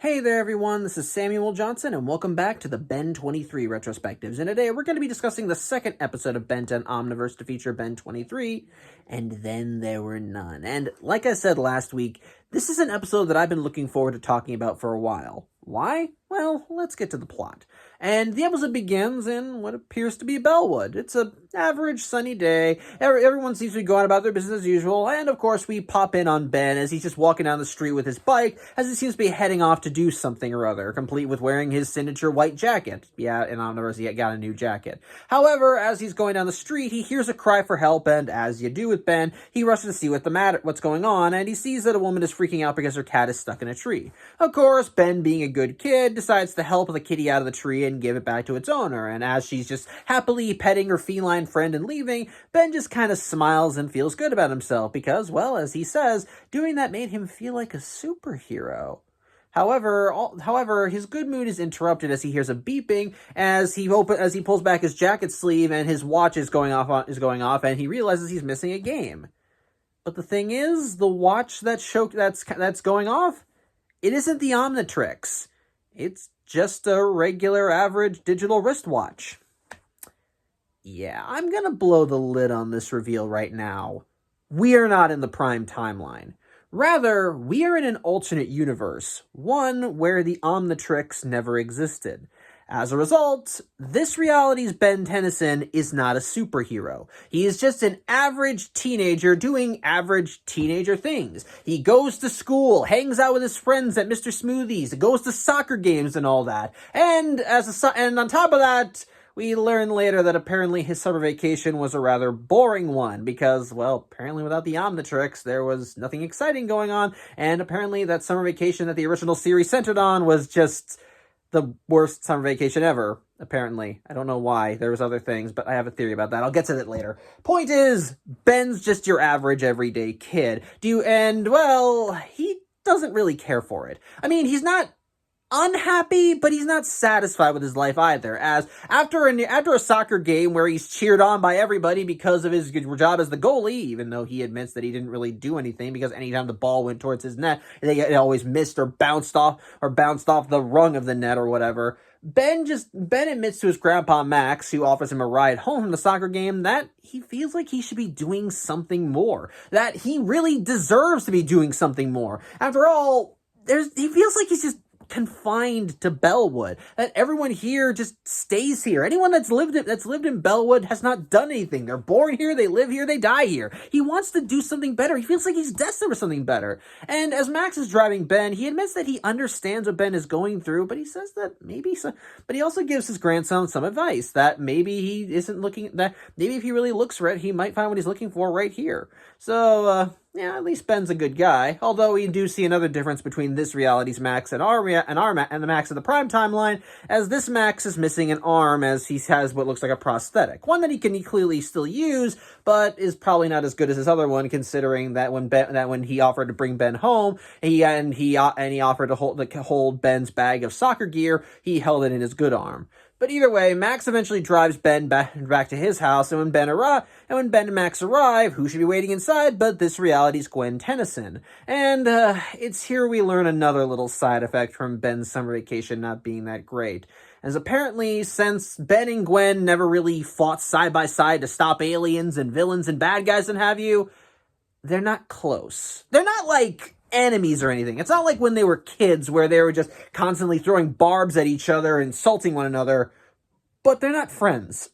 Hey there everyone, this is Samuel Johnson and welcome back to the Ben 23 Retrospectives. And today we're going to be discussing the second episode of Ben 10 Omniverse to feature Ben 23, and then there were none. And like I said last week, this is an episode that I've been looking forward to talking about for a while. Why? Well, let's get to the plot. And the episode begins in what appears to be Bellwood. It's an average sunny day. Everyone seems to be going about their business as usual. And of course, we pop in on Ben as he's just walking down the street with his bike, as he seems to be heading off to do something or other, complete with wearing his signature white jacket. Yeah, in Omniverse, he got a new jacket. However, as he's going down the street, he hears a cry for help, and as you do with Ben, he rushes to see what's going on, and he sees that a woman is freaking out because her cat is stuck in a tree. Of course, Ben, being a good kid, decides to help the kitty out of the tree and give it back to its owner, and as she's just happily petting her feline friend and leaving, Ben just kind of smiles and feels good about himself because, well, as he says, doing that made him feel like a superhero. However, his good mood is interrupted as he hears a beeping as he pulls back his jacket sleeve and his watch is going off, and he realizes he's missing a game. But the thing is, the watch that's going off, it isn't the Omnitrix. It's just a regular average digital wristwatch. Yeah, I'm gonna blow the lid on this reveal right now. We are not in the Prime timeline. Rather, we are in an alternate universe, one where the Omnitrix never existed. As a result, this reality's Ben Tennyson is not a superhero. He is just an average teenager doing average teenager things. He goes to school, hangs out with his friends at Mr. Smoothies, goes to soccer games and all that. And on top of that, we learn later that apparently his summer vacation was a rather boring one because, well, apparently without the Omnitrix, there was nothing exciting going on, and apparently that summer vacation that the original series centered on was just the worst summer vacation ever, apparently. I don't know why. There was other things, but I have a theory about that. I'll get to that later. Point is, Ben's just your average everyday kid. Well, he doesn't really care for it. I mean, he's not unhappy, but he's not satisfied with his life either, as after a soccer game where he's cheered on by everybody because of his job as the goalie, even though he admits that he didn't really do anything because anytime the ball went towards his net, it always missed or bounced off the rung of the net or whatever. Ben admits to his grandpa Max, who offers him a ride home from the soccer game, that he feels like he should be doing something more, that he really deserves to be doing something more. After all, he feels like he's just confined to Bellwood, that everyone here just stays here. Anyone that's lived in Bellwood has not done anything. They're born here, they live here, they die here. He wants to do something better. He feels like he's destined for something better. And as Max is driving Ben, he admits that he understands what Ben is going through, but he says that but he also gives his grandson some advice that maybe if he really looks for it, he might find what he's looking for right here. So, yeah, at least Ben's a good guy. Although we do see another difference between this reality's Max and the Max of the Prime timeline, as this Max is missing an arm, as he has what looks like a prosthetic, one that he can clearly still use, but is probably not as good as his other one, considering that when he offered to bring Ben home, he offered to hold Ben's bag of soccer gear, he held it in his good arm. But either way, Max eventually drives Ben back to his house, and when Ben and Max arrive, who should be waiting inside but this reality's Gwen Tennyson? And it's here we learn another little side effect from Ben's summer vacation not being that great. As apparently, since Ben and Gwen never really fought side by side to stop aliens and villains and bad guys and have you, they're not close. They're not like enemies or anything. It's not like when they were kids where they were just constantly throwing barbs at each other, insulting one another, but they're not friends.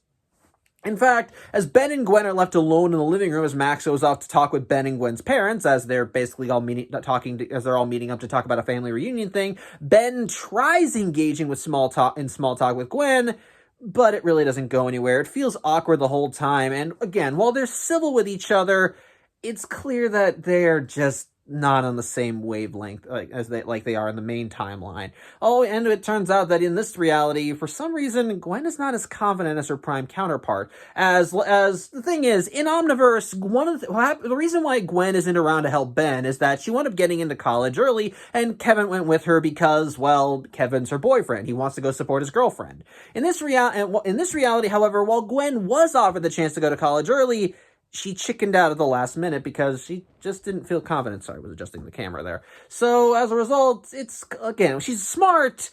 In fact, as Ben and Gwen are left alone in the living room as Max goes off to talk with Ben and Gwen's parents, as they're basically all meeting up to talk about a family reunion thing, Ben tries engaging with small talk with Gwen, but it really doesn't go anywhere. It feels awkward the whole time, and again, while they're civil with each other, it's clear that they're just not on the same wavelength like they are in the main timeline. Oh, and it turns out that in this reality, for some reason, Gwen is not as confident as her Prime counterpart. As the thing is, in Omniverse, the reason why Gwen isn't around to help Ben is that she wound up getting into college early, and Kevin went with her because, well, Kevin's her boyfriend. He wants to go support his girlfriend. In this reality, however, while Gwen was offered the chance to go to college early, she chickened out at the last minute because she just didn't feel confident. Sorry, I was adjusting the camera there. So as a result, it's, again, she's smart,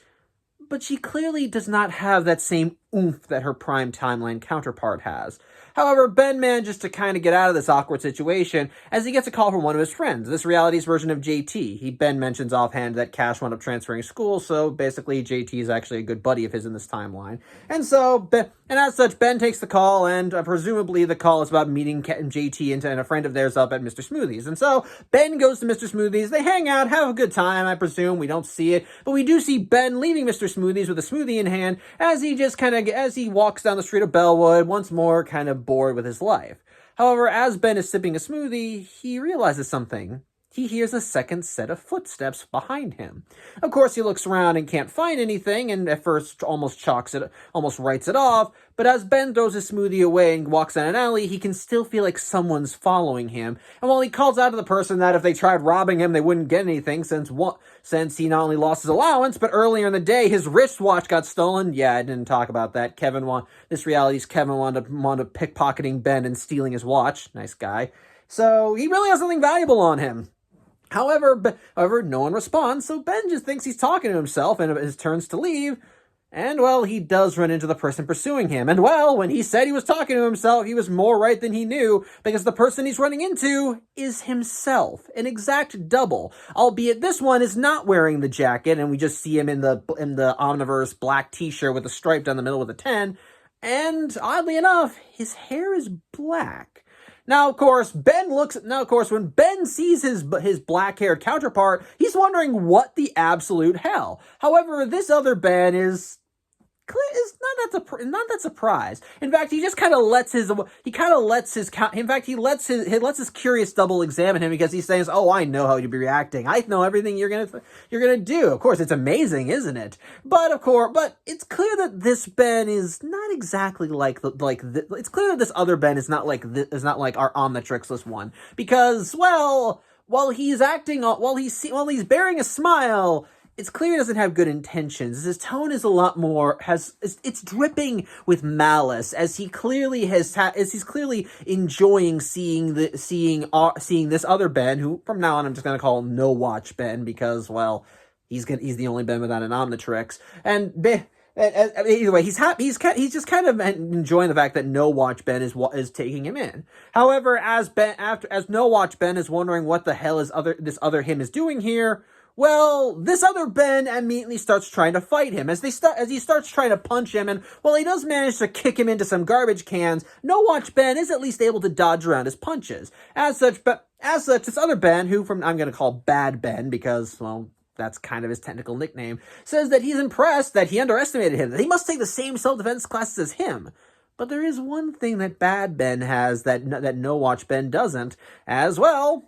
but she clearly does not have that same oomph that her prime timeline counterpart has. However, Ben manages to kind of get out of this awkward situation as he gets a call from one of his friends, this reality's version of JT. Ben mentions offhand that Cash wound up transferring schools, so basically JT is actually a good buddy of his in this timeline. And so, and as such, Ben takes the call, and presumably the call is about meeting JT and a friend of theirs up at Mr. Smoothie's. And so, Ben goes to Mr. Smoothie's, they hang out, have a good time, I presume. We don't see it, but we do see Ben leaving Mr. Smoothie's with a smoothie in hand as he walks down the street of Bellwood, once more kind of bored with his life. However, as Ben is sipping a smoothie, he realizes something. He hears a second set of footsteps behind him. Of course, he looks around and can't find anything, and at first almost writes it off, but as Ben throws his smoothie away and walks down an alley, he can still feel like someone's following him. And while he calls out to the person that if they tried robbing him, they wouldn't get anything, since he not only lost his allowance, but earlier in the day, his wristwatch got stolen. Yeah, I didn't talk about that. This reality's Kevin wound up pickpocketing Ben and stealing his watch. Nice guy. So he really has something valuable on him. However, no one responds, so Ben just thinks he's talking to himself and it turns to leave. And, well, he does run into the person pursuing him. And, well, when he said he was talking to himself, he was more right than he knew, because the person he's running into is himself, an exact double. Albeit this one is not wearing the jacket, and we just see him in the Omniverse black t-shirt with a stripe down the middle with a 10. And, oddly enough, his hair is black. Now, of course, when Ben sees his black-haired counterpart, he's wondering what the absolute hell. However, this other Ben is not that surprised. In fact, he just kind of lets his curious double examine him because he says, "Oh, I know how you'll be reacting. I know everything you're gonna do." Of course, it's amazing, isn't it? But it's clear that this Ben is not exactly it's clear that this other Ben is not like our Omnitrixless one, because, well, while he's bearing a smile, it's clear he doesn't have good intentions. His tone is a lot more, it's dripping with malice, as he's clearly enjoying seeing this other Ben, who from now on I'm just going to call No Watch Ben, because, well, he's the only Ben without an Omnitrix. And either way, he's happy. He's just kind of enjoying the fact that No Watch Ben is taking him in. However, as No Watch Ben is wondering what the hell this other him is doing here, well, this other Ben immediately starts trying to fight him as he starts trying to punch him, and while he does manage to kick him into some garbage cans, No Watch Ben is at least able to dodge around his punches. As such, this other Ben, who I'm going to call Bad Ben because, well, that's kind of his technical nickname, says that he's impressed that he underestimated him, that he must take the same self-defense classes as him. But there is one thing that Bad Ben has that No Watch Ben doesn't, as well.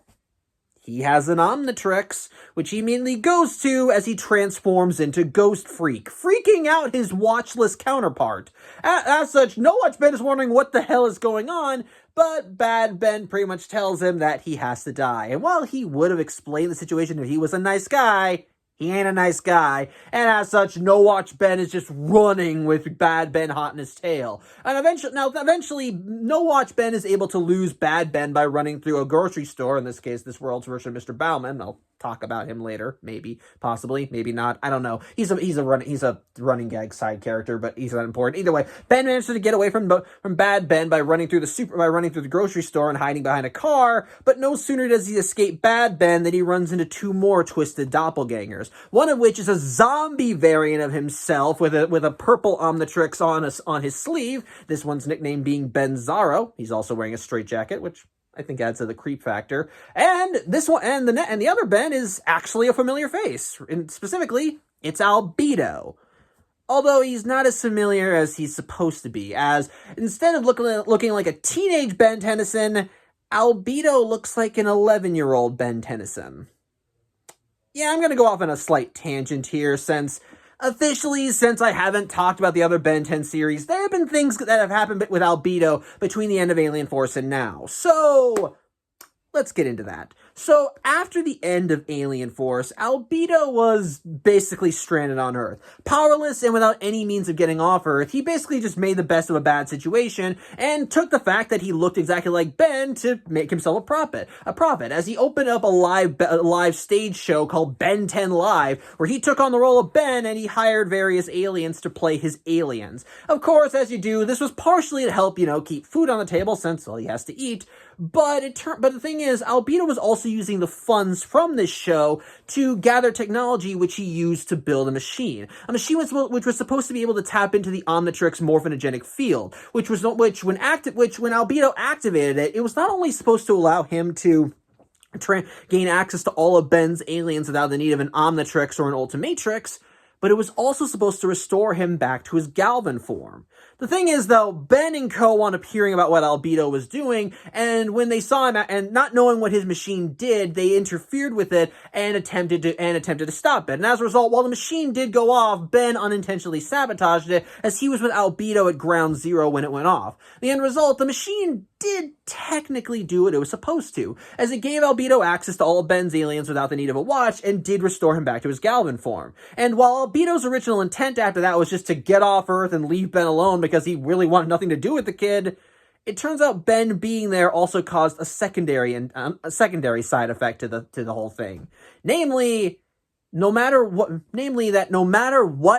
He has an Omnitrix, which he immediately goes to as he transforms into Ghost Freak, freaking out his watchless counterpart. As such, No Watch Ben is wondering what the hell is going on, but Bad Ben pretty much tells him that he has to die. And while he would have explained the situation if he was a nice guy, he ain't a nice guy, and as such, No Watch Ben is just running with Bad Ben hot in his tail. And eventually, No Watch Ben is able to lose Bad Ben by running through a grocery store, in this case, this world's version of Mr. Bauman. I'll talk about him later, maybe, possibly, maybe not, I don't know. He's a running gag side character, but he's not important. Either way, Ben manages to get away from Bad Ben by running through the grocery store and hiding behind a car, but no sooner does he escape Bad Ben than he runs into two more twisted doppelgangers, one of which is a zombie variant of himself with a purple Omnitrix on his sleeve, this one's nickname being Ben Zaro. He's also wearing a straitjacket, which I think adds to the creep factor. And the other Ben is actually a familiar face. And specifically, it's Albedo. Although he's not as familiar as he's supposed to be, as instead of looking like a teenage Ben Tennyson, Albedo looks like an 11-year-old Ben Tennyson. Yeah, I'm going to go off on a slight tangent here, since I haven't talked about the other Ben 10 series, there have been things that have happened with Albedo between the end of Alien Force and now. So, let's get into that. So, after the end of Alien Force, Albedo was basically stranded on Earth. Powerless and without any means of getting off Earth, he basically just made the best of a bad situation and took the fact that he looked exactly like Ben to make himself a profit, as he opened up a live stage show called Ben 10 Live, where he took on the role of Ben and he hired various aliens to play his aliens. Of course, as you do, this was partially to help, keep food on the table since, well, he has to eat. But the thing is, Albedo was also using the funds from this show to gather technology which he used to build a machine which was supposed to be able to tap into the Omnitrix morphinogenic field, which when Albedo activated it, it was not only supposed to allow him to gain access to all of Ben's aliens without the need of an Omnitrix or an Ultimatrix, but it was also supposed to restore him back to his Galvan form. The thing is, though, Ben and co. wound up hearing about what Albedo was doing, and when they saw him, and not knowing what his machine did, they interfered with it and attempted to stop it. And as a result, while the machine did go off, Ben unintentionally sabotaged it, as he was with Albedo at ground zero when it went off. The end result, the machine did technically do what it was supposed to, as it gave Albedo access to all of Ben's aliens without the need of a watch, and did restore him back to his Galvan form. And while Albedo's original intent after that was just to get off Earth and leave Ben alone because he really wanted nothing to do with the kid, it turns out Ben being there also caused a secondary side effect to the whole thing. Namely, no matter what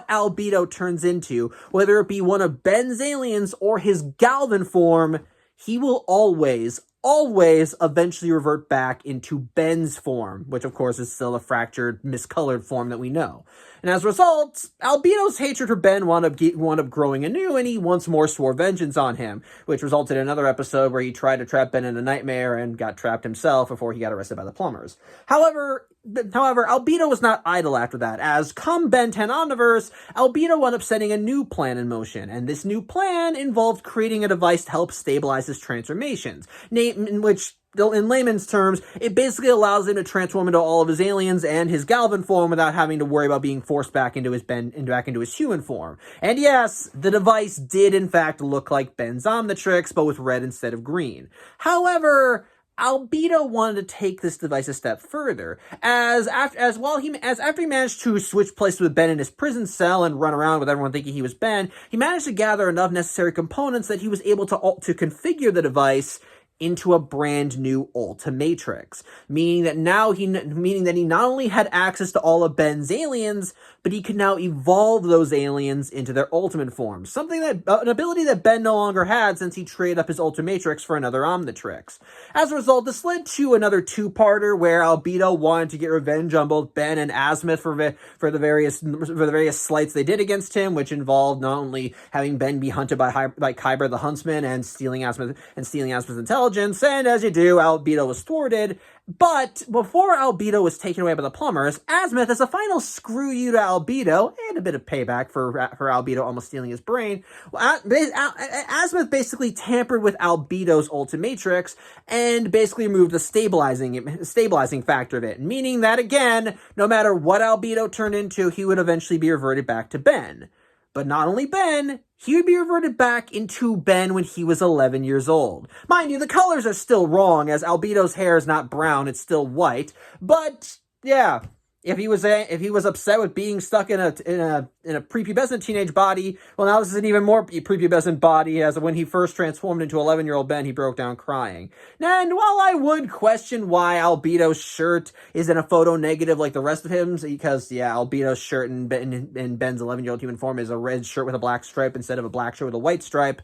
Albedo turns into, whether it be one of Ben's aliens or his Galvan form, he will always eventually revert back into Ben's form, which of course is still a fractured, miscolored form that we know. And as a result, Albedo's hatred for Ben wound up growing anew, and he once more swore vengeance on him, which resulted in another episode where he tried to trap Ben in a nightmare and got trapped himself before he got arrested by the plumbers. However, Albedo was not idle after that, as come Ben 10 Omniverse, Albedo wound up setting a new plan in motion, and this new plan involved creating a device to help stabilize his transformations, in which, in layman's terms, it basically allows him to transform into all of his aliens and his Galvan form without having to worry about being forced back into his human form. And yes, the device did in fact look like Ben's Omnitrix, but with red instead of green. However, Albedo wanted to take this device a step further, as after he managed to switch places with Ben in his prison cell and run around with everyone thinking he was Ben, he managed to gather enough necessary components that he was able to configure the device into a brand new Ultimatrix, meaning that he not only had access to all of Ben's aliens, but he could now evolve those aliens into their ultimate forms, an ability that Ben no longer had since he traded up his Ultimatrix for another Omnitrix. As a result, this led to another two-parter where Albedo wanted to get revenge on both Ben and Azimuth for the various slights they did against him, which involved not only having Ben be hunted by Kyber the Huntsman and stealing Azimuth's intelligence. And as you do, Albedo was thwarted. But before Albedo was taken away by the plumbers, Azimuth, as a final screw you to Albedo, and a bit of payback for Albedo almost stealing his brain, Azimuth basically tampered with Albedo's Ultimatrix and basically removed the stabilizing factor of it, meaning that, again, no matter what Albedo turned into, he would eventually be reverted back to Ben. But not only Ben, he would be reverted back into Ben when he was 11 years old. Mind you, the colors are still wrong, as Albedo's hair is not brown, it's still white. But, yeah, if he was upset with being stuck in a prepubescent teenage body, well, now this is an even more prepubescent body, as when he first transformed into 11-year-old Ben, he broke down crying. And while I would question why Albedo's shirt is in a photo negative like the rest of him, because, yeah, Albedo's shirt in Ben's 11-year-old human form is a red shirt with a black stripe instead of a black shirt with a white stripe,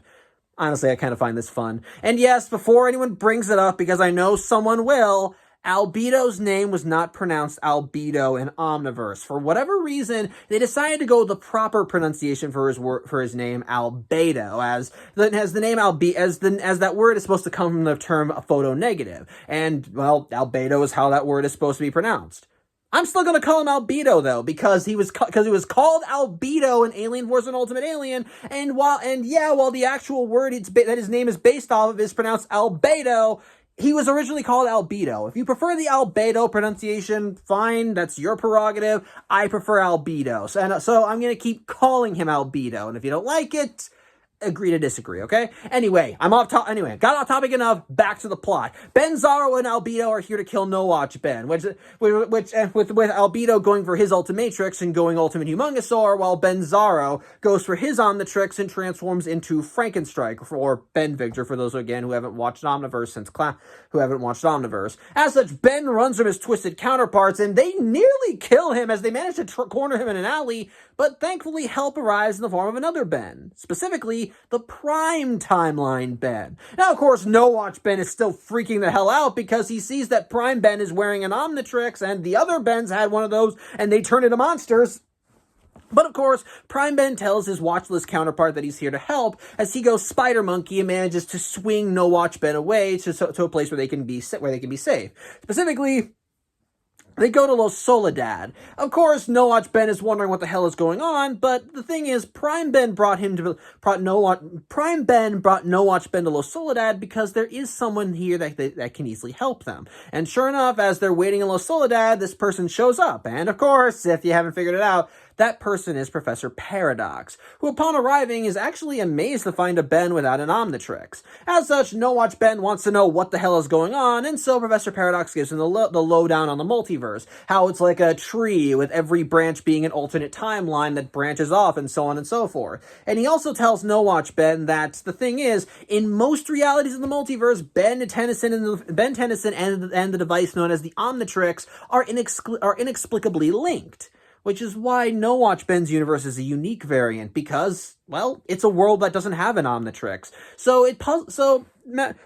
honestly, I kind of find this fun. And yes, before anyone brings it up, because I know someone will, Albedo's name was not pronounced Albedo in Omniverse. For whatever reason, they decided to go with the proper pronunciation for his name, Albedo, as that word is supposed to come from the term photonegative. And, well, Albedo is how that word is supposed to be pronounced. I'm still going to call him Albedo, though, because he was called Albedo in Alien Force and Ultimate Alien, and while the actual word that his name is based off of is pronounced Albedo, he was originally called Albedo. If you prefer the Albedo pronunciation, fine, that's your prerogative. I prefer Albedo. So I'm going to keep calling him Albedo. And if you don't like it, agree to disagree, okay? Anyway, got off topic enough. Back to the plot. Ben, Zaro, and Albedo are here to kill No Watch Ben, with Albedo going for his Ultimatrix and going Ultimate Humongosaur, while Ben Zaro goes for his Omnitrix and transforms into Frankenstrike, or Ben Victor, for those again who haven't watched Omniverse As such, Ben runs from his twisted counterparts, and they nearly kill him as they manage to corner him in an alley, but thankfully help arrives in the form of another Ben, specifically the Prime Timeline Ben. Now, of course, No Watch Ben is still freaking the hell out because he sees that Prime Ben is wearing an Omnitrix and the other Bens had one of those and they turn into monsters. But of course, Prime Ben tells his watchless counterpart that he's here to help as he goes Spider Monkey and manages to swing No Watch Ben away to a place where they can be safe. Specifically, they go to Los Soledad. Of course, No Watch Ben is wondering what the hell is going on, but the thing is, Prime Ben brought No Watch Ben to Los Soledad because there is someone here that can easily help them. And sure enough, as they're waiting in Los Soledad, this person shows up. And of course, if you haven't figured it out, that person is Professor Paradox, who upon arriving is actually amazed to find a Ben without an Omnitrix. As such, No Watch Ben wants to know what the hell is going on, and so Professor Paradox gives him the lowdown on the multiverse, how it's like a tree with every branch being an alternate timeline that branches off and so on and so forth. And he also tells No Watch Ben that the thing is, in most realities of the multiverse, Ben Tennyson and the device known as the Omnitrix are inexplicably linked. Which is why No Watch Ben's universe is a unique variant, because, well, it's a world that doesn't have an Omnitrix. So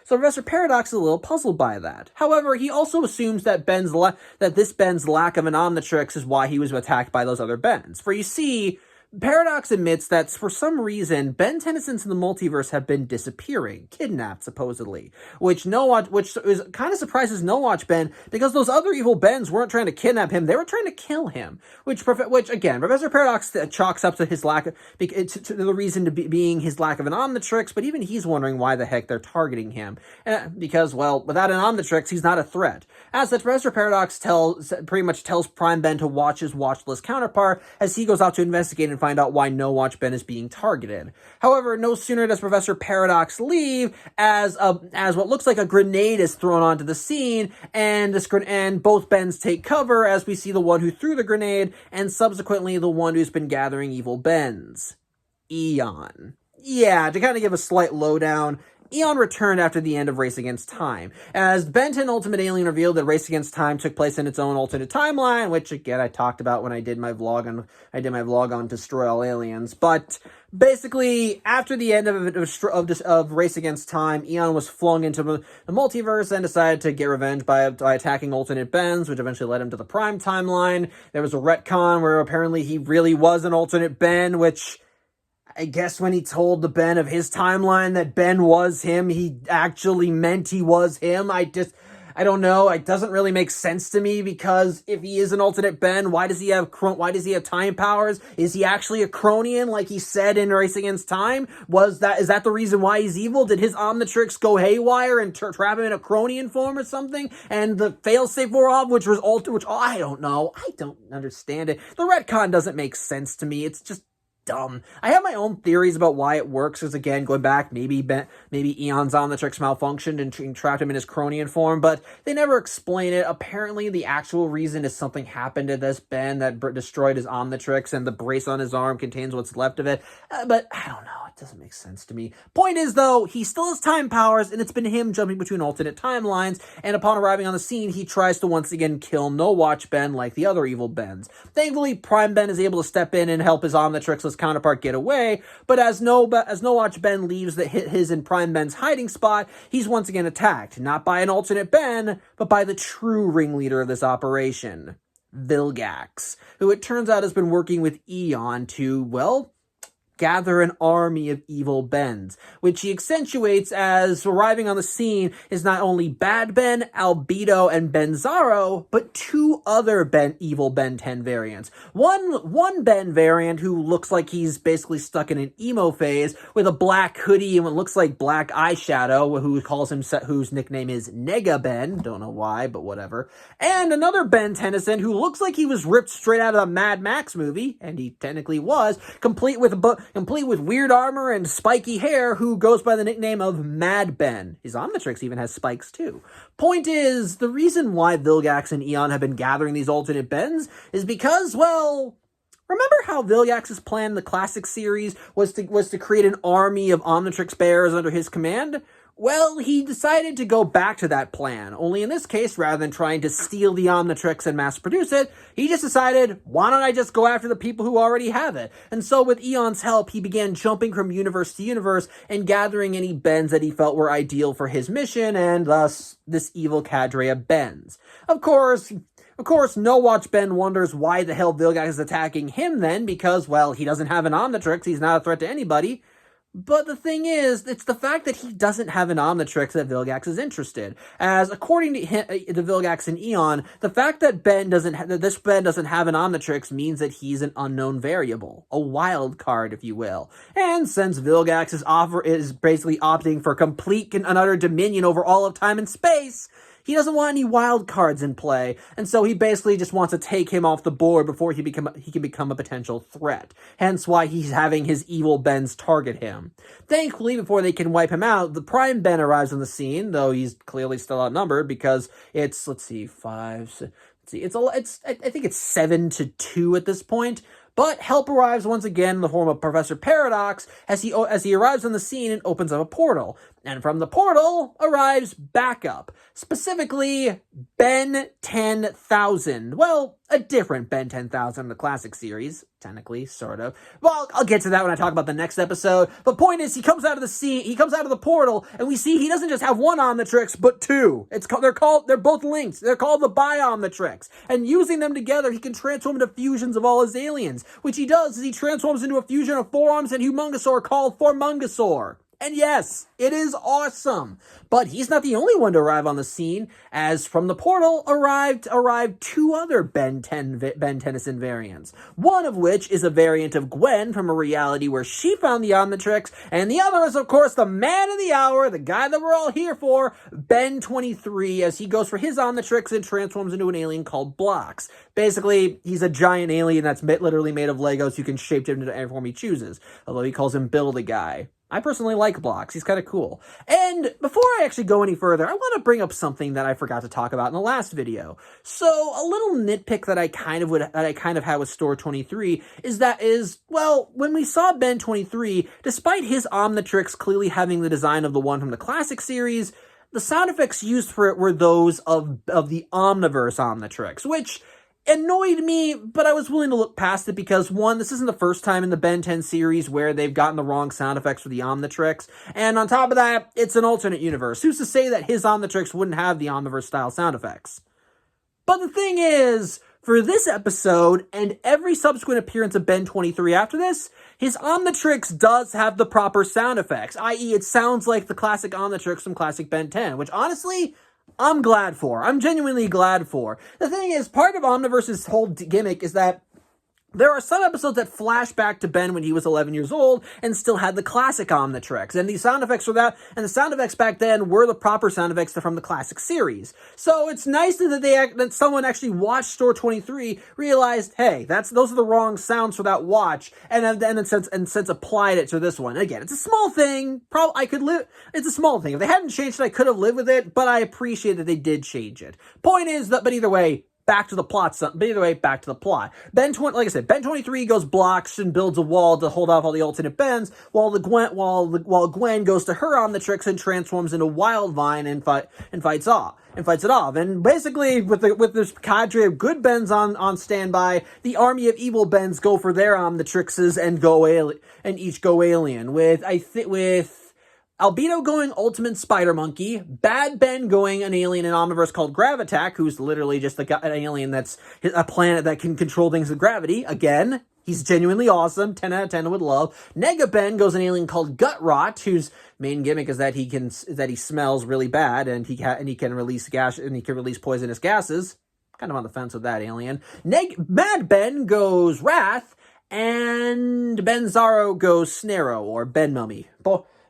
Professor Paradox is a little puzzled by that. However, he also assumes that this Ben's lack of an Omnitrix is why he was attacked by those other Bens. For you see, Paradox admits that for some reason, Ben Tennysons in the multiverse have been disappearing, kidnapped supposedly, which kind of surprises No Watch Ben because those other evil Bens weren't trying to kidnap him; they were trying to kill him. Which again, Professor Paradox chalks up to his lack of, to the reason being his lack of an Omnitrix, but even he's wondering why the heck they're targeting him because, well, without an Omnitrix, he's not a threat. As such, Professor Paradox pretty much tells Prime Ben to watch his watchless counterpart as he goes out to investigate and find out why No Watch Ben is being targeted. However, no sooner does Professor Paradox leave as what looks like a grenade is thrown onto the scene, and both Bens take cover as we see the one who threw the grenade and subsequently the one who's been gathering evil Bens, Eon. Yeah, to kind of give a slight lowdown, Eon returned after the end of Race Against Time, as Benton Ultimate Alien revealed that Race Against Time took place in its own alternate timeline, which again I talked about when I did my vlog on Destroy All Aliens. But basically, after the end of Race Against Time, Eon was flung into the multiverse and decided to get revenge by attacking alternate Bens, which eventually led him to the Prime Timeline. There was a retcon where apparently he really was an alternate Ben, which I guess when he told the Ben of his timeline that Ben was him, he actually meant he was him. I don't know. It doesn't really make sense to me because if he is an alternate Ben, why does he have time powers? Is he actually a Cronian like he said in Race Against Time? Is that the reason why he's evil? Did his Omnitrix go haywire and trap him in a Cronian form or something? And the failsafe wore off, which I don't know. I don't understand it. The retcon doesn't make sense to me. It's just dumb. I have my own theories about why it works, because again, going back, maybe Eon's Omnitrix malfunctioned and trapped him in his Cronian form, but they never explain it. Apparently, the actual reason is something happened to this Ben that destroyed his Omnitrix, and the brace on his arm contains what's left of it. But I don't know. It doesn't make sense to me. Point is, though, he still has time powers, and it's been him jumping between alternate timelines, and upon arriving on the scene, he tries to once again kill No Watch Ben like the other evil Bens. Thankfully, Prime Ben is able to step in and help his Omnitrix counterpart get away, but as No Watch Ben leaves his and Prime Ben's hiding spot, he's once again attacked, not by an alternate Ben, but by the true ringleader of this operation, Vilgax, who it turns out has been working with Eon to, well, gather an army of evil Bens, which he accentuates as arriving on the scene is not only Bad Ben, Albedo, and Benzaro, but two other evil Ben 10 variants. One Ben variant who looks like he's basically stuck in an emo phase with a black hoodie and what looks like black eyeshadow, whose nickname is Nega Ben, don't know why, but whatever. And another Ben Tennyson who looks like he was ripped straight out of a Mad Max movie, and he technically was, complete with complete with weird armor and spiky hair, who goes by the nickname of Mad Ben. His Omnitrix even has spikes too. Point is, the reason why Vilgax and Eon have been gathering these alternate Bens is because, well, remember how Vilgax's plan in the classic series was to create an army of Omnitrix bears under his command? Well, he decided to go back to that plan, only in this case, rather than trying to steal the Omnitrix and mass produce it, he just decided, why don't I just go after the people who already have it? And so with Eon's help, he began jumping from universe to universe and gathering any Bens that he felt were ideal for his mission, and thus, this evil cadre of Bens. Of course, No Watch Ben wonders why the hell Vilgax is attacking him then, because, well, he doesn't have an Omnitrix, he's not a threat to anybody. But the thing is, it's the fact that he doesn't have an Omnitrix that Vilgax is interested. As according to him, the Vilgax and Eon, the fact that this Ben doesn't have an Omnitrix means that he's an unknown variable, a wild card, if you will. And since Vilgax's offer is basically opting for complete and utter dominion over all of time and space, he doesn't want any wild cards in play, and so he basically just wants to take him off the board before he can become a potential threat. Hence why he's having his evil Bens target him. Thankfully, before they can wipe him out, the Prime Ben arrives on the scene, though he's clearly still outnumbered because it's, I think it's 7-2 at this point. But help arrives once again in the form of Professor Paradox as he arrives on the scene and opens up a portal. And from the portal arrives backup. Specifically, Ben 10,000. Well, a different Ben 10,000 in the classic series. Technically, sort of. Well, I'll get to that when I talk about the next episode. But point is, he comes out of the portal, and we see he doesn't just have one Omnitrix, but two. They're both linked. They're called the Bi-Omnitrix. And using them together, he can transform into fusions of all his aliens. Which he does, is he transforms into a fusion of Forearms and Humungosaur called Formungosaur. And yes, it is awesome. But he's not the only one to arrive on the scene, as from the portal arrived two other Ben Tennyson variants. One of which is a variant of Gwen from a reality where she found the Omnitrix, and the other is, of course, the man of the hour, the guy that we're all here for, Ben 23, as he goes for his Omnitrix and transforms into an alien called Blocks. Basically, he's a giant alien that's literally made of Legos who can shape him into any form he chooses, although he calls him Build-A-Guy. I personally like Blocks. He's kind of cool. And before I actually go any further, I want to bring up something that I forgot to talk about in the last video. So a little nitpick that I kind of had with Store 23 is well, when we saw Ben 23, despite his Omnitrix clearly having the design of the one from the classic series, the sound effects used for it were those of the Omniverse Omnitrix, which annoyed me, but I was willing to look past it because, one, this isn't the first time in the Ben 10 series where they've gotten the wrong sound effects for the Omnitrix, and on top of that, it's an alternate universe. Who's to say that his Omnitrix wouldn't have the Omniverse-style sound effects? But the thing is, for this episode, and every subsequent appearance of Ben 23 after this, his Omnitrix does have the proper sound effects, i.e. it sounds like the classic Omnitrix from classic Ben 10, which honestly, I'm glad for. I'm genuinely glad for. The thing is, part of Omniverse's whole gimmick is that there are some episodes that flash back to Ben when he was 11 years old and still had the classic Omnitrix. And the sound effects for that, and the sound effects back then were the proper sound effects from the classic series. So it's nice that someone actually watched Store 23, realized, hey, those are the wrong sounds for that watch, and since applied it to this one. Again, it's a small thing. It's a small thing. If they hadn't changed it, I could have lived with it, but I appreciate that they did change it. Point is that, but either way, back to the plot. But either way, back to the plot. Ben 23 goes Blocks and builds a wall to hold off all the alternate Bens, while Gwen goes to her Omnitrix and transforms into Wildvine and fights it off. And basically, with this cadre of good Bens on standby, the army of evil Bens go for their Omnitrixes and each go alien. With Albedo going Ultimate Spider Monkey, Bad Ben going an alien in Omniverse called Gravitac, who's literally just an alien that's a planet that can control things with gravity. Again, he's genuinely awesome. 10 out of 10 I would love. Nega Ben goes an alien called Gut Rot, whose main gimmick is that he smells really bad and he can release gas and he can release poisonous gases. Kind of on the fence with that alien. Mad Ben goes Wrath, and Ben Zaro goes Snarrow or Ben Mummy.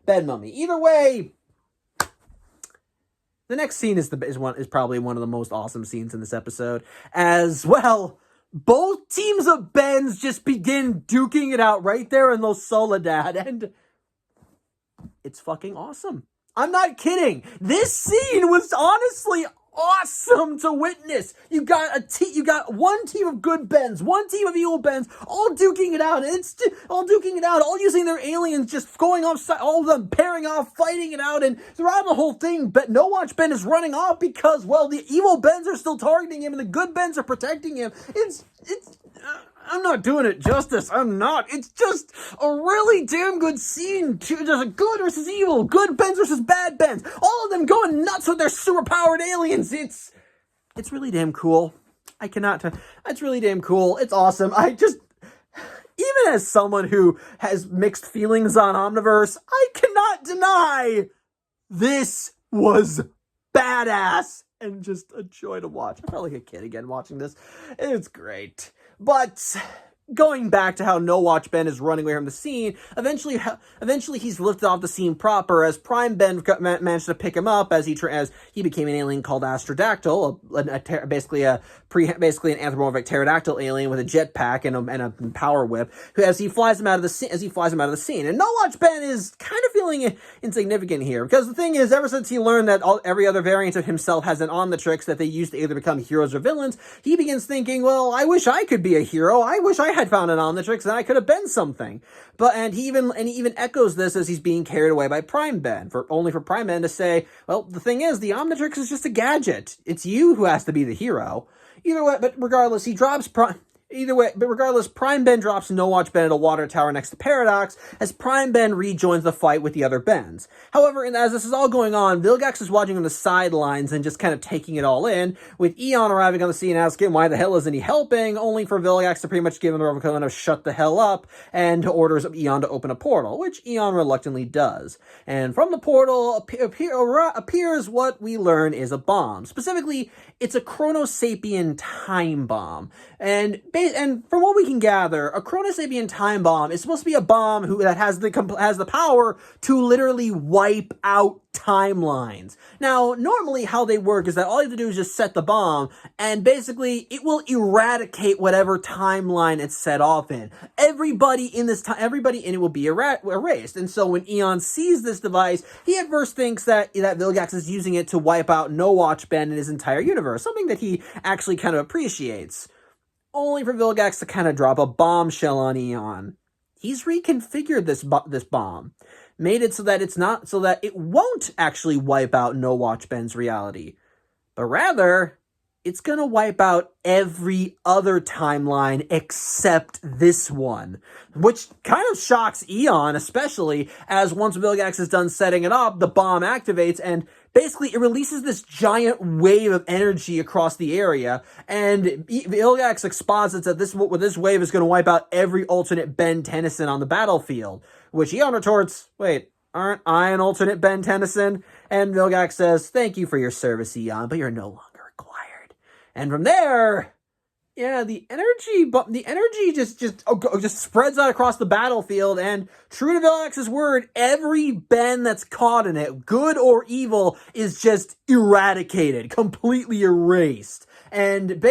Ben Mummy. Either way, the next scene is probably one of the most awesome scenes in this episode. As well, both teams of Bens just begin duking it out right there in Los Soledad, and it's fucking awesome. I'm not kidding. This scene was honestly awesome to witness. You got one team of good Bens, one team of evil Bens, all duking it out. All using their aliens, just going off, all of them pairing off, fighting it out, and throughout the whole thing, No Watch Ben is running off because, well, the evil Bens are still targeting him and the good Bens are protecting him. I'm not doing it justice. I'm not. It's just a really damn good scene. Just a good versus evil, good Bens versus bad Bens. All of them going nuts with their superpowered aliens. It's really damn cool. It's really damn cool. It's awesome. Even as someone who has mixed feelings on Omniverse, I cannot deny this was badass and just a joy to watch. I felt like a kid again watching this. It's great. But going back to how No Watch Ben is running away from the scene, eventually he's lifted off the scene proper as Prime Ben managed to pick him up as he became an alien called Astrodactyl, basically an anthropomorphic pterodactyl alien with a jetpack and a power whip, as he flies him out of the scene. And No Watch Ben is kind of feeling insignificant here, because the thing is, ever since he learned that every other variant of himself has an Omnitrix that they use to either become heroes or villains, he begins thinking, well, I wish I could be a hero. I wish I had found an Omnitrix and I could have been something. He even echoes this as he's being carried away by Prime Ben, only for Prime Ben to say, well, the thing is, the Omnitrix is just a gadget. It's you who has to be the hero. Regardless, Prime Ben drops No Watch Ben at a water tower next to Paradox as Prime Ben rejoins the fight with the other Bens. However, as this is all going on, Vilgax is watching on the sidelines and just kind of taking it all in, with Eon arriving on the scene asking why the hell isn't he helping, only for Vilgax to pretty much give him the Robocon of shut the hell up and orders Eon to open a portal, which Eon reluctantly does. And from the portal appears what we learn is a bomb. Specifically, it's a Chronosapien time bomb. And from what we can gather, a Chronosapien time bomb is supposed to be a bomb that has the power to literally wipe out timelines. Now, normally how they work is that all you have to do is just set the bomb, and basically it will eradicate whatever timeline it's set off in. Everybody in it will be erased. And so when Eon sees this device, he at first thinks that Vilgax is using it to wipe out No Watch Ben and his entire universe, something that he actually kind of appreciates. Only for Vilgax to kind of drop a bombshell on Eon. He's reconfigured this bomb, made it so that it won't actually wipe out No Watch Ben's reality, but rather it's gonna wipe out every other timeline except this one, which kind of shocks Eon, especially as once Vilgax is done setting it up, the bomb activates and basically it releases this giant wave of energy across the area, and Vilgax exposits that this wave is going to wipe out every alternate Ben Tennyson on the battlefield, which Eon retorts, wait, aren't I an alternate Ben Tennyson? And Vilgax says, thank you for your service, Eon, but you're no longer required. And from there, yeah, the energy just spreads out across the battlefield, and true to Vilgax's word, every Ben that's caught in it, good or evil, is just eradicated, completely erased. And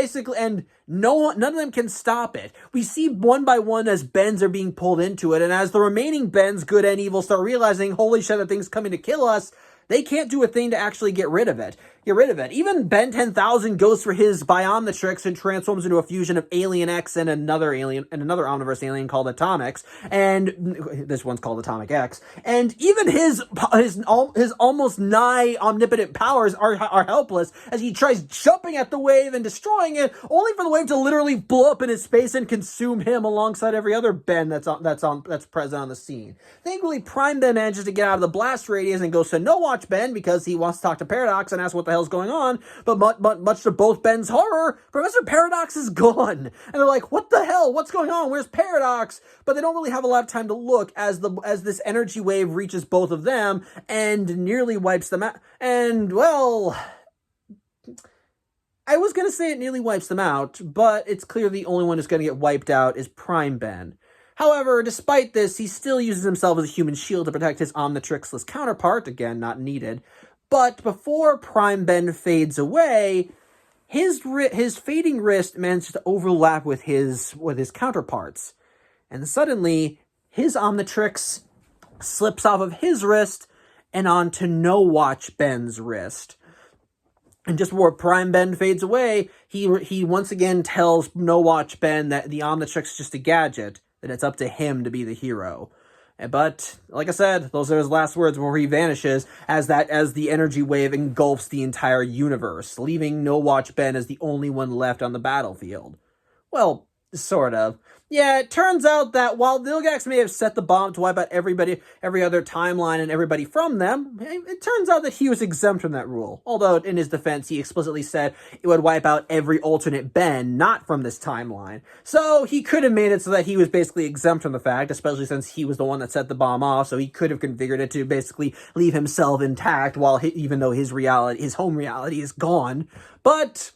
none of them can stop it. We see one by one as Bens are being pulled into it, and as the remaining Bens, good and evil, start realizing, holy shit, that thing's coming to kill us, they can't do a thing to actually get rid of it. Even Ben 10,000 goes for his Biomnitrix and transforms into a fusion of Alien X and another Omniverse alien called Atomics, and this one's called Atomic X. And even his almost nigh omnipotent powers are helpless as he tries jumping at the wave and destroying it, only for the wave to literally blow up in his space and consume him alongside every other Ben that's present on the scene. Thankfully, Prime Ben manages to get out of the blast radius and goes to No Watch Ben because he wants to talk to Paradox and ask what the hell's going on, but much to both Ben's horror, Professor Paradox is gone. And they're like, what the hell? What's going on? Where's Paradox? But they don't really have a lot of time to look as this energy wave reaches both of them and nearly wipes them out. And, well, I was going to say it nearly wipes them out, but it's clear the only one who's going to get wiped out is Prime Ben. However, despite this, he still uses himself as a human shield to protect his Omnitrixless counterpart, again, not needed. But before Prime Ben fades away, his fading wrist managed to overlap with his counterparts, and suddenly his Omnitrix slips off of his wrist and onto No Watch Ben's wrist. And just before Prime Ben fades away, he once again tells No Watch Ben that the Omnitrix is just a gadget, that it's up to him to be the hero. But, like I said, those are his last words before he vanishes as the energy wave engulfs the entire universe, leaving No Watch Ben as the only one left on the battlefield. Well, sort of. Yeah, it turns out that while Vilgax may have set the bomb to wipe out every other timeline and everybody from them, it turns out that he was exempt from that rule. Although, in his defense, he explicitly said it would wipe out every alternate Ben, not from this timeline. So, he could have made it so that he was basically exempt from the fact, especially since he was the one that set the bomb off, so he could have configured it to basically leave himself intact even though his home reality is gone. But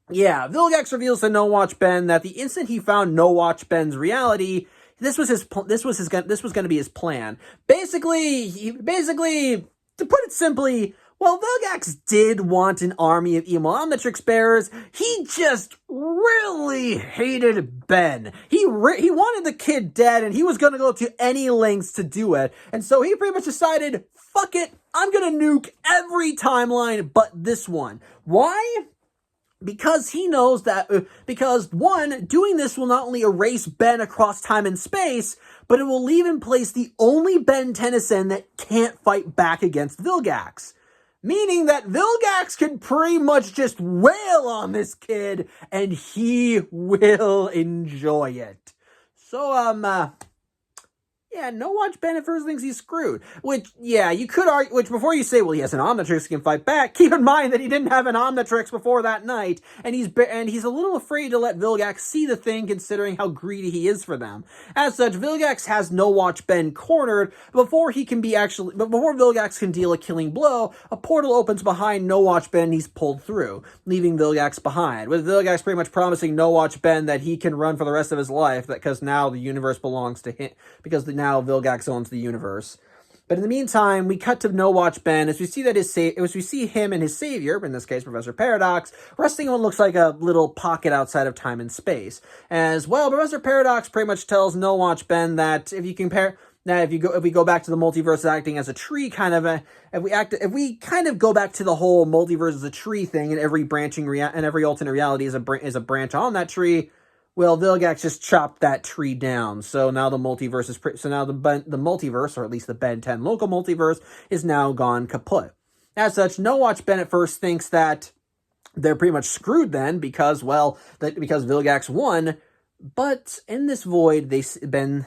yeah, Vilgax reveals to No Watch Ben that the instant he found No Watch Ben's reality, this was going to be his plan. Basically, to put it simply, while Vilgax did want an army of evil Omnitrix bearers, he just really hated Ben. He wanted the kid dead, and he was going to go to any lengths to do it. And so he pretty much decided, fuck it, I'm going to nuke every timeline but this one. Why? Because he knows that, because one, doing this will not only erase Ben across time and space, but it will leave in place the only Ben Tennyson that can't fight back against Vilgax. Meaning that Vilgax can pretty much just wail on this kid, and he will enjoy it. So, yeah, No Watch Ben at first thinks he's screwed. Which, yeah, you could argue, which before you say, well, he has an Omnitrix he can fight back, keep in mind that he didn't have an Omnitrix before that night, and he's a little afraid to let Vilgax see the thing considering how greedy he is for them. As such, Vilgax has No Watch Ben cornered before Vilgax can deal a killing blow. A portal opens behind No Watch Ben and he's pulled through, leaving Vilgax behind, with Vilgax pretty much promising No Watch Ben that he can run for the rest of his life, because now the universe belongs to him, because now Vilgax owns the universe. But in the meantime, we cut to No Watch Ben as we see him and his savior, in this case Professor Paradox, resting on what looks like a little pocket outside of time and space. As well, Professor Paradox pretty much tells No Watch Ben that if we go back to the multiverse acting as a tree if we kind of go back to the whole multiverse as a tree thing, and every every alternate reality is a branch on that tree, well, Vilgax just chopped that tree down. So now the multiverse the multiverse, or at least the Ben 10 local multiverse, is now gone kaput. As such, No Watch Ben at first thinks that they're pretty much screwed then because Vilgax won. But in this void,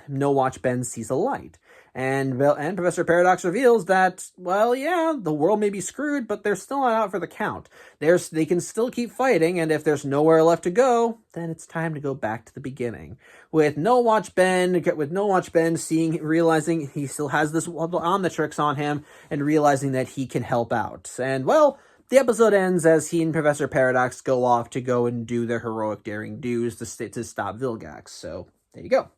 No Watch Ben sees a light. And Professor Paradox reveals that, well, yeah, the world may be screwed, but they're still not out for the count. They can still keep fighting, and if there's nowhere left to go, then it's time to go back to the beginning. With No Watch Ben realizing he still has this Omnitrix on him, and realizing that he can help out. And, well, the episode ends as he and Professor Paradox go off to go and do their heroic daring do's to stop Vilgax. So, there you go.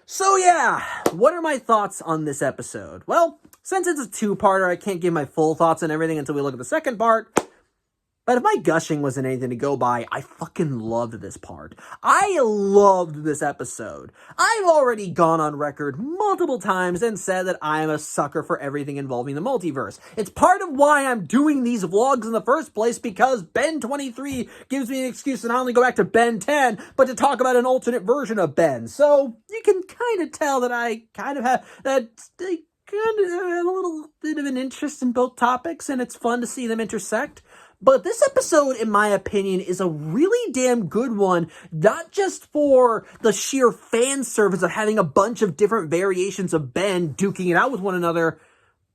So yeah, what are my thoughts on this episode? Well, since it's a two-parter, I can't give my full thoughts on everything until we look at the second part. But if my gushing wasn't anything to go by, I fucking loved this part. I loved this episode. I've already gone on record multiple times and said that I'm a sucker for everything involving the multiverse. It's part of why I'm doing these vlogs in the first place, because Ben 23 gives me an excuse to not only go back to Ben 10, but to talk about an alternate version of Ben. So you can kind of tell that I kind of have a little bit of an interest in both topics, and it's fun to see them intersect. But this episode, in my opinion, is a really damn good one, not just for the sheer fan service of having a bunch of different variations of Ben duking it out with one another,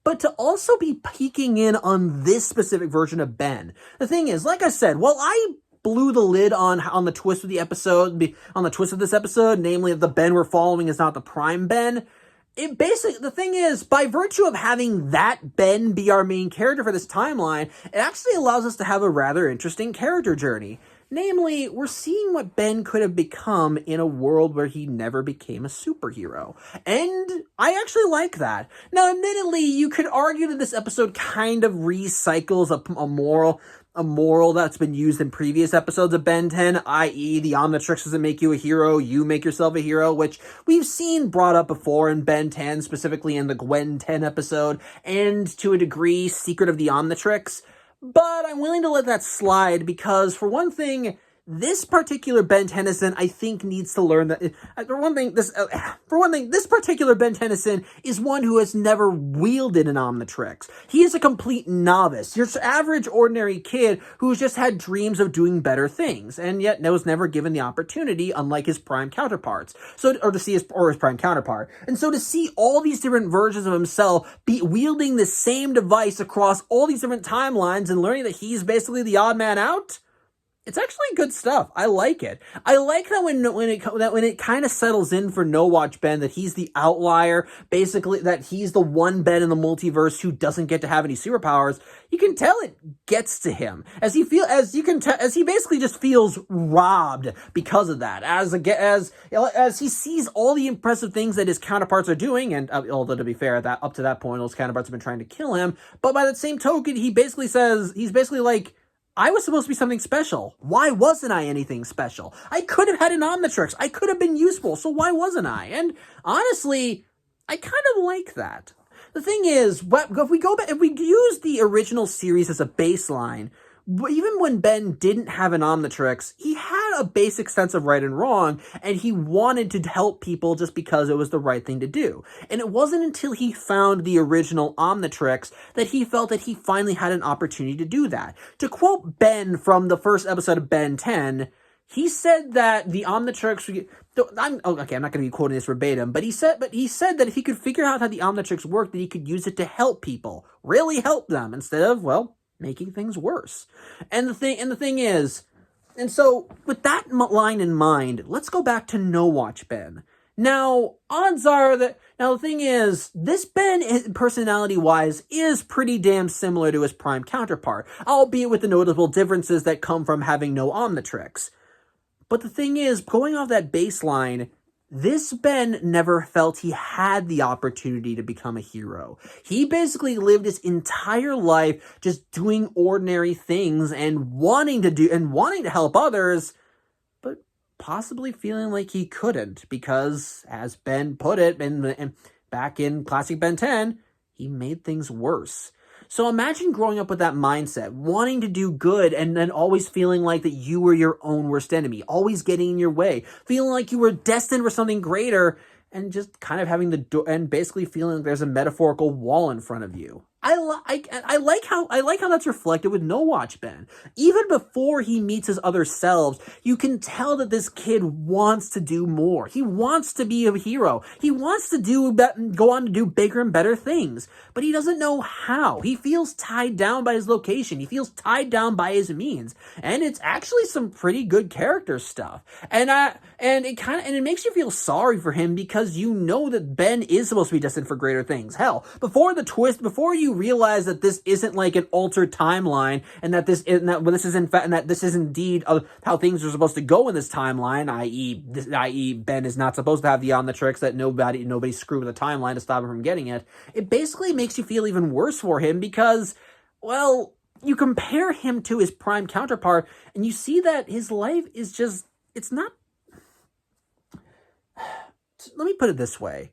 but to also be peeking in on this specific version of Ben. The thing is, like I said, while I blew the lid on the twist of this episode, namely that the Ben we're following is not the Prime Ben, the thing is, by virtue of having that Ben be our main character for this timeline, it actually allows us to have a rather interesting character journey. Namely, we're seeing what Ben could have become in a world where he never became a superhero. And I actually like that. Now, admittedly, you could argue that this episode kind of recycles a moral, a moral that's been used in previous episodes of Ben 10, i.e. the Omnitrix doesn't make you a hero, you make yourself a hero, which we've seen brought up before in Ben 10, specifically in the Gwen 10 episode, and to a degree, Secret of the Omnitrix. But I'm willing to let that slide because, for one thing, this particular Ben Tennyson, I think, needs to learn that. For one thing, this particular Ben Tennyson is one who has never wielded an Omnitrix. He is a complete novice. Your average, ordinary kid who's just had dreams of doing better things, and yet was never given the opportunity, unlike his prime counterparts. Or to see his prime counterpart. And so to see all these different versions of himself be wielding the same device across all these different timelines and learning that he's basically the odd man out. It's actually good stuff. I like it. I like that when it kind of settles in for No Watch Ben that he's the outlier, basically that he's the one Ben in the multiverse who doesn't get to have any superpowers. You can tell it gets to him as he basically just feels robbed because of that. As he sees all the impressive things that his counterparts are doing, and although to be fair, that up to that point those counterparts have been trying to kill him, but by that same token, he's basically like, I was supposed to be something special. Why wasn't I anything special? I could have had an Omnitrix. I could have been useful, so why wasn't I? And honestly, I kind of like that. The thing is, if we use the original series as a baseline, even when Ben didn't have an Omnitrix, he had a basic sense of right and wrong, and he wanted to help people just because it was the right thing to do. And it wasn't until he found the original Omnitrix that he felt that he finally had an opportunity to do that. To quote Ben from the first episode of Ben 10, he said that the Omnitrix... I'm not going to be quoting this verbatim, but he said that if he could figure out how the Omnitrix worked, that he could use it to help people. Really help them, instead of, well, making things worse. And the thing is, and so with that line in mind, let's go back to No Watch Ben. Now, odds are that, the thing is, this Ben, personality-wise, is pretty damn similar to his prime counterpart, albeit with the notable differences that come from having no Omnitrix. But the thing is, going off that baseline, this Ben never felt he had the opportunity to become a hero. He basically lived his entire life just doing ordinary things and wanting to help others, but possibly feeling like he couldn't because, as Ben put it back in classic Ben 10, he made things worse. So imagine growing up with that mindset, wanting to do good and then always feeling like that you were your own worst enemy, always getting in your way, feeling like you were destined for something greater, and just kind of having and basically feeling like there's a metaphorical wall in front of you. I like how that's reflected with No Watch Ben. Even before he meets his other selves, you can tell that this kid wants to do more. He wants to be a hero. He wants to go on to do bigger and better things, but he doesn't know how. He feels tied down by his location. He feels tied down by his means, and it's actually some pretty good character stuff. And it makes you feel sorry for him because you know that Ben is supposed to be destined for greater things. Hell, before you realize that this isn't like an altered timeline, and that this is indeed how things are supposed to go in this timeline, i.e. Ben is not supposed to have the Omnitrix, that nobody screwed with the timeline to stop him from getting it. It basically makes you feel even worse for him because, well, you compare him to his prime counterpart, and you see that his life is just, it's not... Let me put it this way.